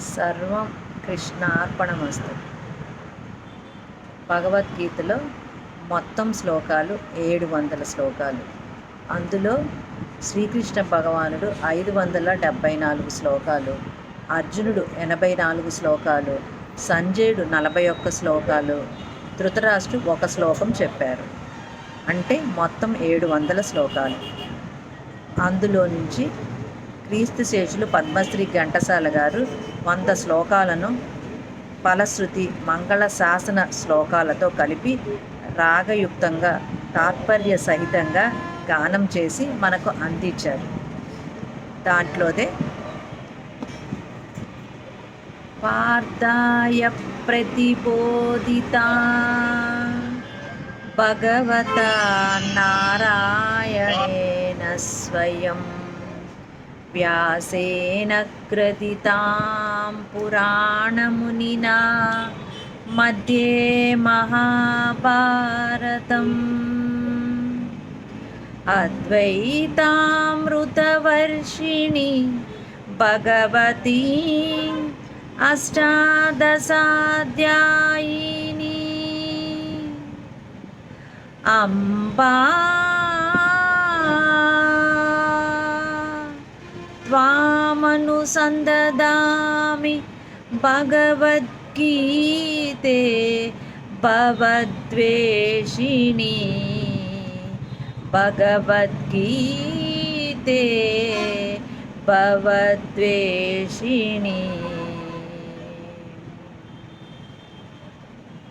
సర్వం కృష్ణార్పణమస్తు. భగవద్గీతలో మొత్తం శ్లోకాలు 700 శ్లోకాలు. అందులో శ్రీకృష్ణ భగవానుడు 574 శ్లోకాలు, అర్జునుడు 84 శ్లోకాలు, సంజయుడు 41 శ్లోకాలు, ధృతరాష్ట్రుడు 1 శ్లోకం చెప్పారు. అంటే మొత్తం 700 శ్లోకాలు. అందులో నుంచి క్రీస్తు శేషులు పద్మశ్రీ ఘంటసాల గారు 100 శ్లోకాలను ఫలశ్రుతి మంగళ శాసన శ్లోకాలతో కలిపి రాగయుక్తంగా తాత్పర్య సహితంగా గానం చేసి మనకు అందించారు. దాంట్లోదే పార్థాయ ప్రతిబోధితా భగవతా నారాయణేన స్వయం వ్యాసేన గ్రథితాం పురాణమునినా మధ్యే మహాభారతం అద్వైతామృతవర్షిణి భగవతి అష్టాదశాధ్యాయిని అంబా త్వామనుసందదామి భగవద్గీతే భవద్వేషిణి భగవద్గీతే భవద్వేషిణి.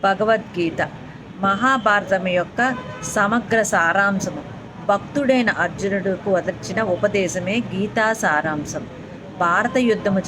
భగవద్గీత మహాభారతం యొక్క సమగ్ర సారాంశము. భక్తుడైన అర్జునుడుకు వదర్చిన ఉపదేశమే గీతా సారాంశం. భారత యుద్ధము